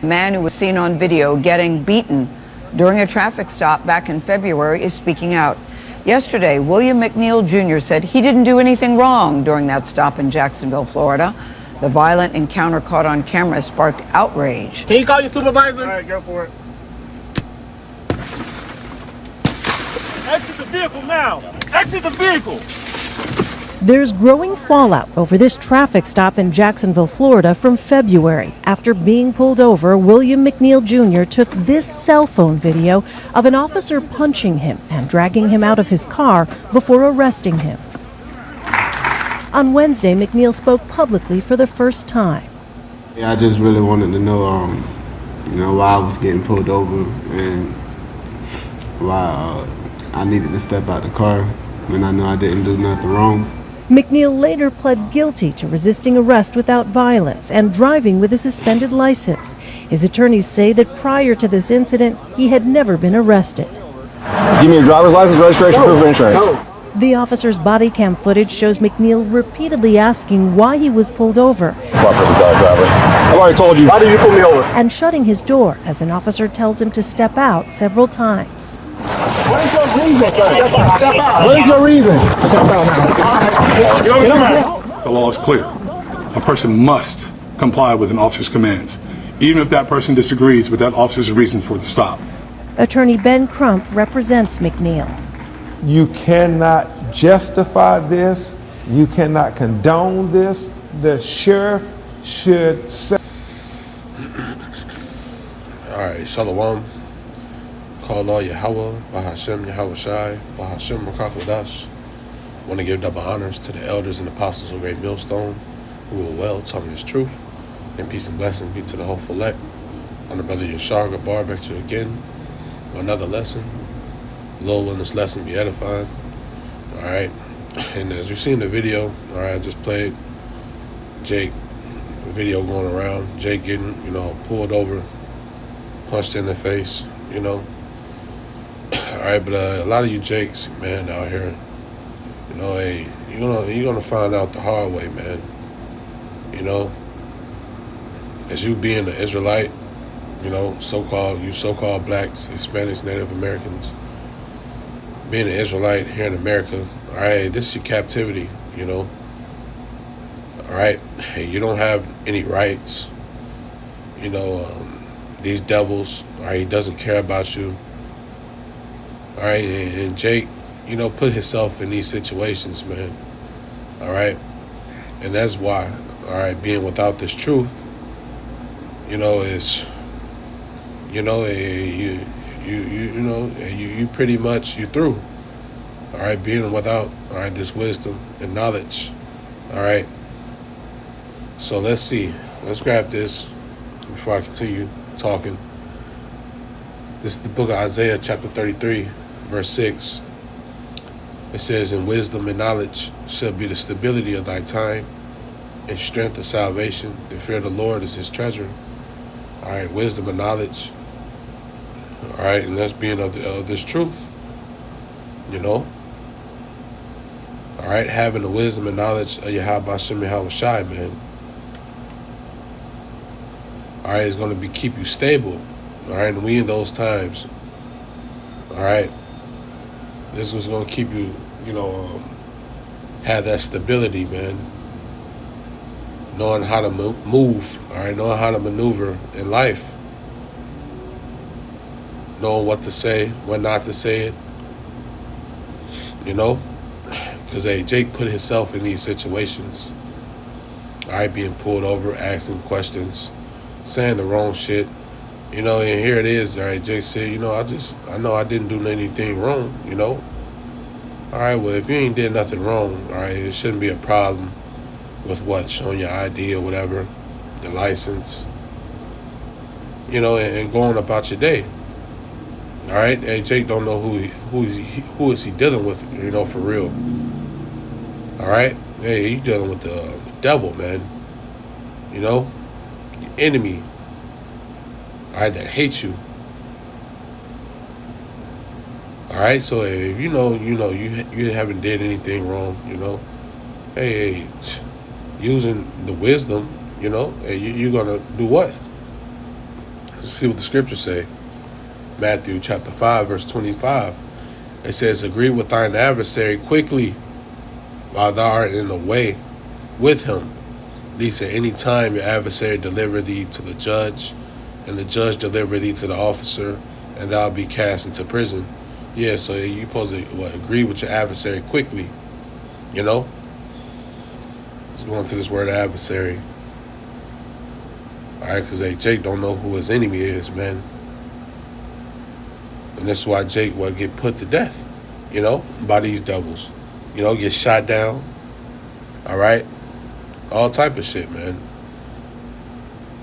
The man who was seen on video getting beaten during a traffic stop back in February is speaking out. Yesterday, William McNeil Jr. said he didn't do anything wrong during that stop in Jacksonville, Florida. The violent encounter caught on camera sparked outrage. Can you call your supervisor? All right, go for it. Exit the vehicle now. Exit the vehicle. There's growing fallout over this traffic stop in Jacksonville, Florida from February. After being pulled over, William McNeil Jr. took this cell phone video of an officer punching him and dragging him out of his car before arresting him. On Wednesday, McNeil spoke publicly for the first time. Yeah, I just really wanted to know, why I was getting pulled over and why I needed to step out the car when I knew I didn't do nothing wrong. McNeil later pled guilty to resisting arrest without violence and driving with a suspended license. His attorneys say that prior to this incident, he had never been arrested. Give me your driver's license, registration, proof of insurance. The officer's body cam footage shows McNeil repeatedly asking why he was pulled over. I've already told you. Why did you pull me over? And shutting his door as an officer tells him to step out several times. What is your reason? Step out. What is your reason? Step out now. The law is clear. A person must comply with an officer's commands, even if that person disagrees with that officer's reason for the stop. Attorney Ben Crump represents McNeil. You cannot justify this. You cannot condone this. The sheriff should say. All right, Shalom. Kala Yahweh, Bahashem Yahweh Shai, Bahashem Makakodash. I want to give double honors to the elders and apostles of Great Millstone, who will well taught me his truth. And peace and blessing be to the hopeful elect. On the brother Yashar Gabar, back to you again. Another lesson. Lord, in this lesson be edifying. All right. And as you see in the video, all right, I just played Jake, a video going around. Jake getting, pulled over, punched in the face, All right, but a lot of you Jakes, man, out here, hey, you're gonna find out the hard way, man. As you being an Israelite, so-called blacks, Hispanics, Native Americans, being an Israelite here in America, all right, this is your captivity, all right? Hey, you don't have any rights, these devils, all right, he doesn't care about you, all right? And Jake, put himself in these situations, man, all right? And that's why, all right, being without this truth, is, you pretty much, you through, all right, being without, all right, this wisdom and knowledge, all right? So let's see, let's grab this before I continue talking. This is the book of Isaiah, chapter 33, verse 6. It says, "In wisdom and knowledge shall be the stability of thy time, and strength of salvation. The fear of the Lord is his treasure." All right, wisdom and knowledge. All right, and that's being of this truth, All right, having the wisdom and knowledge of Yahweh Hashem Yahweh Shai, man. All right, it's going to keep you stable. All right, and we in those times. All right, this was going to keep you, have that stability, man. Knowing how to move, all right, knowing how to maneuver in life. Knowing what to say, when not to say it. Because, hey, Jake put himself in these situations. All right, being pulled over, asking questions, saying the wrong shit. And here it is, all right, Jake said, I know I didn't do anything wrong, All right, well, if you ain't did nothing wrong, all right, it shouldn't be a problem with what, showing your ID or whatever, the license, and going about your day. All right, hey, Jake don't know who is he dealing with, for real. All right, hey, you dealing with the devil, man. Your enemy. All right, that hates you. All right, so if you haven't did anything wrong, hey, using the wisdom, hey, you're gonna do what? Let's see what the scriptures say. Matthew chapter 5, verse 25. It says, agree with thine adversary quickly while thou art in the way with him, lest at any time your adversary deliver thee to the judge, and the judge deliver thee to the officer, and thou be cast into prison. Yeah, so you supposed to agree with your adversary quickly, you know? Let's go into this word adversary. All right, because Jake don't know who his enemy is, man. And that's why Jake will get put to death, you know, by these devils. You know, get shot down. All right? All type of shit, man.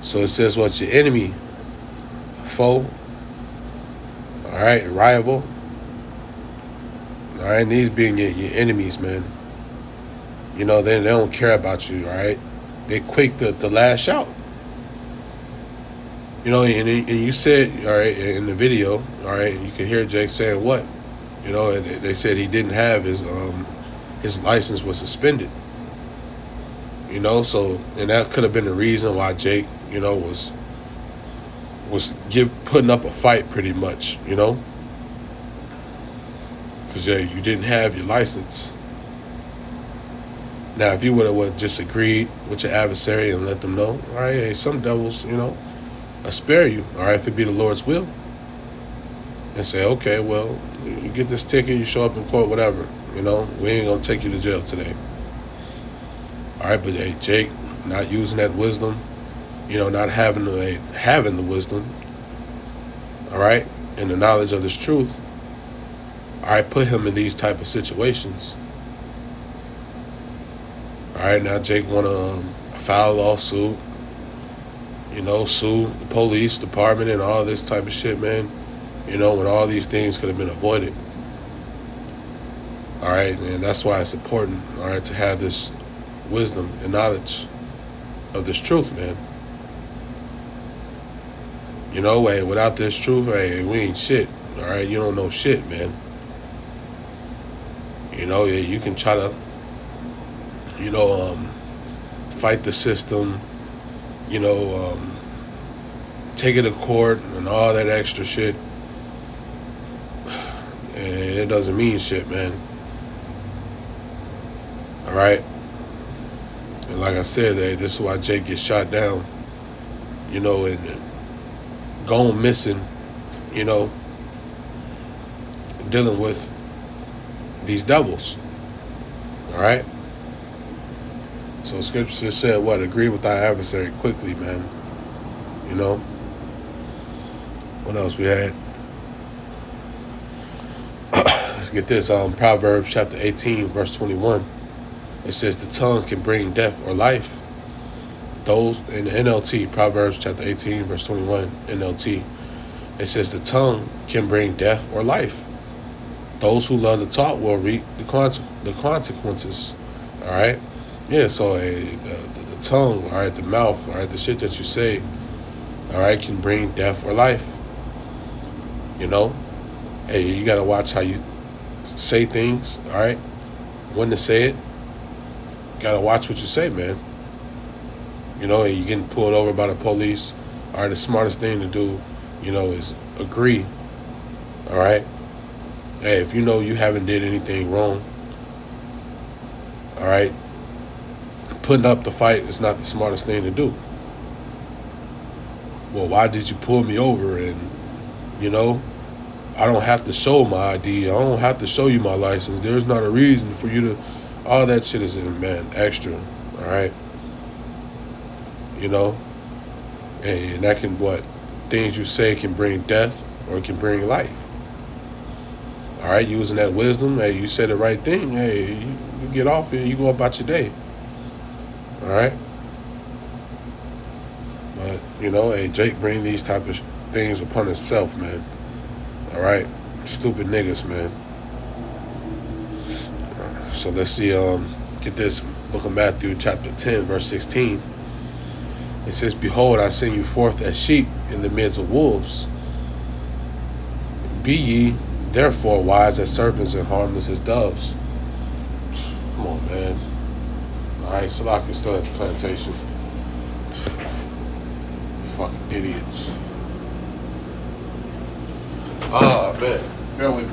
So it says what's your enemy? Foe. All right? Rival. All right? These being your enemies, man. You know, they don't care about you, all right? They quick to lash out. You know, and you said, all right, in the video, all right, you can hear Jake saying what? You know, and they said he didn't have his license was suspended. You know, so, and that could have been the reason why Jake, you know, was putting up a fight pretty much, you know? Because, yeah, you didn't have your license. Now, if you would have just agreed with your adversary and let them know, all right, hey, some devils, you know, I spare you, all right, if it be the Lord's will. And say, okay, well, you get this ticket, you show up in court, whatever, you know, we ain't gonna take you to jail today. All right, but hey, Jake, not using that wisdom, you know, not having the wisdom, all right, and the knowledge of this truth, all right, put him in these type of situations. All right, now Jake want to file a lawsuit, you know, sue the police department and all this type of shit, man. You know, when all these things could have been avoided. All right, and that's why it's important, all right, to have this wisdom and knowledge of this truth, man. You know, hey, without this truth, hey, we ain't shit, all right? You don't know shit, man. You know, yeah, you can try to, you know, fight the system, you know, take it to court and all that extra shit. And it doesn't mean shit, man. All right? And like I said, this is why Jake gets shot down, you know, and going missing, you know, dealing with these devils. All right? So scripture just said, what? Agree with thy adversary quickly, man. You know? What else we had? Let's get this. Proverbs chapter 18, verse 21. It says the tongue can bring death or life. Those in the NLT, Proverbs chapter 18, verse 21, NLT. It says the tongue can bring death or life. Those who love to talk will reap the consequences. All right? Yeah, so the tongue, all right, the mouth, all right, the shit that you say, all right, can bring death or life. You know? Hey, you got to watch how you say things, all right? When to say it. Got to watch what you say, man. You know, you getting pulled over by the police. All right, the smartest thing to do, you know, is agree. All right? Hey, if you know you haven't did anything wrong, all right, putting up the fight is not the smartest thing to do. Well, why did you pull me over? And, you know, I don't have to show my ID. I don't have to show you my license. There's not a reason for you to... All that shit is, man, extra, all right? You know? And that can, things you say can bring death or it can bring life. All right? Using that wisdom, hey, you said the right thing. Hey, you get off here, you go about your day. All right? But, you know, hey, Jake bring these type of things upon himself, man. All right? Stupid niggas, man. So let's see, get this, book of Matthew, chapter 10, verse 16. It says, behold, I send you forth as sheep in the midst of wolves. Be ye, therefore, wise as serpents and harmless as doves. Come on, man. All right, Salaki still at the plantation. Fucking idiots. Oh, man. Bear with me.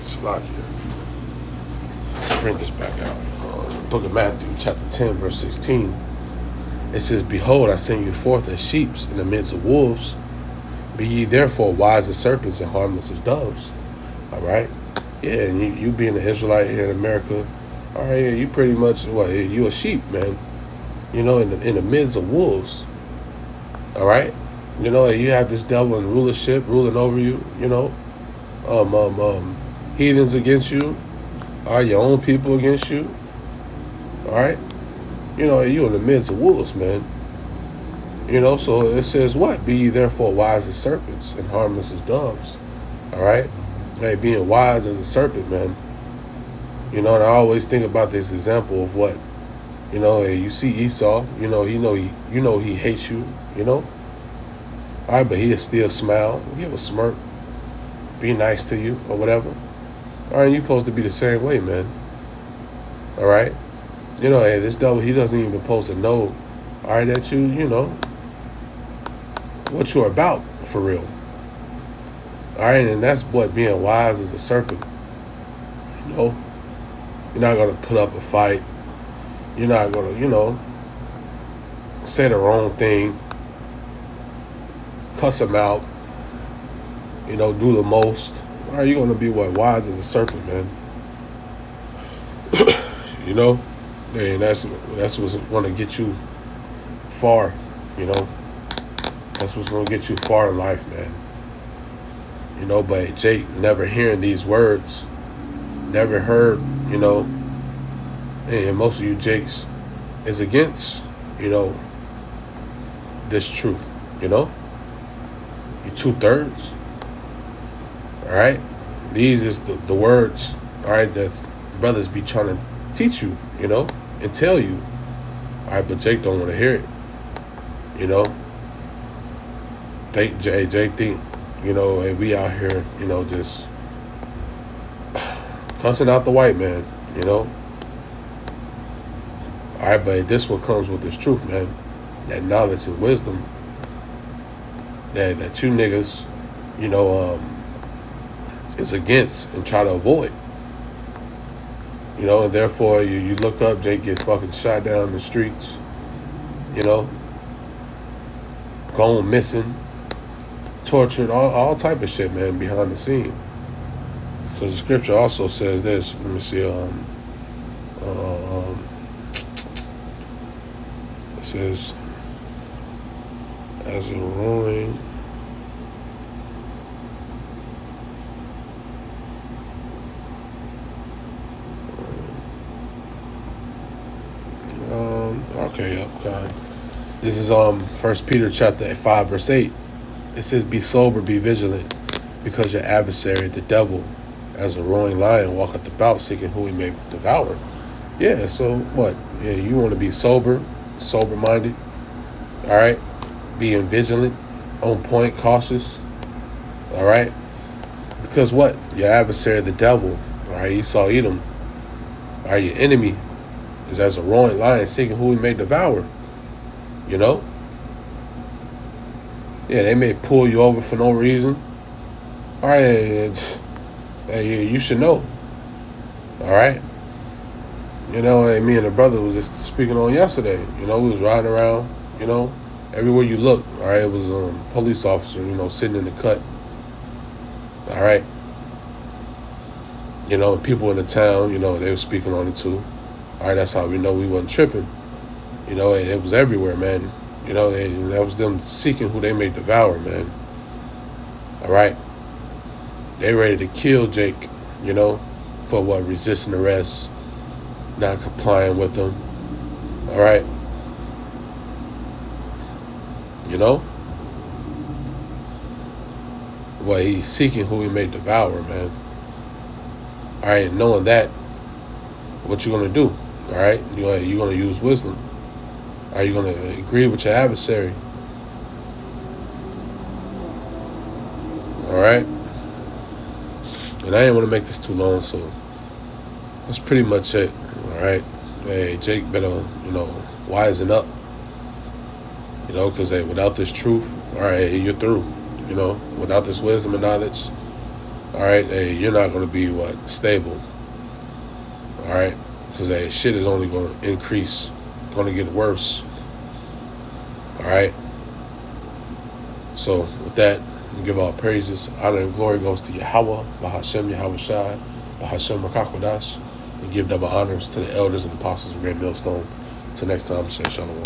Slovakia. Let's bring this back out. Book of Matthew, chapter 10, verse 16. It says, Behold, I send you forth as sheep in the midst of wolves. Be ye therefore wise as serpents and harmless as doves. All right? Yeah, and you being an Israelite here in America, all right, yeah, you pretty much, you a sheep, man. You know, in the midst of wolves. All right? You know, you have this devil in rulership ruling over you, you know. Heathens against you, all right, your own people against you, all right? You know, you in the midst of wolves, man. You know, so it says what? Be ye therefore wise as serpents and harmless as doves, all right? Hey, being wise as a serpent, man. You know, and I always think about this example of what, you know, hey, you see Esau, you know he hates you, you know? All right, but he'll still smile, give a smirk, be nice to you or whatever. All right, you're supposed to be the same way, man. All right? You know, hey, this devil, he doesn't even supposed to know, all right, that you know, what you're about for real. All right, and that's what being wise as a serpent. You know, you're not going to put up a fight. You're not going to, you know, say the wrong thing, cuss him out, you know, do the most. All right, you're going to be wise as a serpent, man. You know, and that's what's going to get you far, you know. That's what's going to get you far in life, man. You know, but Jake never hearing these words, never heard, you know, and most of you Jakes is against, you know, this truth, you know. You 2/3. All right, these is the words, all right, that brothers be trying to teach you, you know, and tell you. All right, but Jake don't want to hear it, you know. Jake think, you know, hey, we out here, you know, just cussing out the white man, you know. All right, but this what comes with this truth, man. That knowledge and wisdom that you niggas, you know, is against and try to avoid. You know, and therefore you look up, Jake gets fucking shot down in the streets, you know, gone missing, tortured, all type of shit, man, behind the scene. Because the scripture also says this, let me see, it says, as a roaring, okay, yep, God. This is 1 Peter chapter 5, verse 8. It says, be sober, be vigilant, because your adversary, the devil, as a roaring lion, walketh about, seeking who he may devour. Yeah, so what? Yeah, you want to be sober-minded, all right? Being vigilant, on point, cautious, all right? Because what? Your adversary, the devil, all right, Esau, Edom, all right, your enemy is as a roaring lion, seeking who he may devour, you know? Yeah, they may pull you over for no reason. All right, you should know. All right? You know, me and the brother was just speaking on yesterday. You know, we was riding around, you know, everywhere you look, all right, it was a police officer, you know, sitting in the cut. All right? You know, people in the town, you know, they were speaking on it too. All right, that's how we know we wasn't tripping. You know, it was everywhere, man. You know, that was them seeking who they may devour, man. All right? They ready to kill Jake, you know, for what? Resisting arrest, not complying with them. All right? You know? what he's seeking, who he may devour, man. All right, knowing that, what you gonna do? All right, you gonna use wisdom. Are you gonna agree with your adversary? All right. And I didn't want to make this too long, so that's pretty much it. All right. Hey, Jake better, wisen up. Because without this truth, all right, you're through. Without this wisdom and knowledge, all right, you're not going to be stable. All right, because shit is only going to increase, going to get worse. All right. So with that, we give all praises, honor, and glory goes to Yahweh, Bahashem Yahweh Shai, Bahashem Rakakwadash, and give double honors to the elders and apostles of Great Millstone. Till next time, say shalom.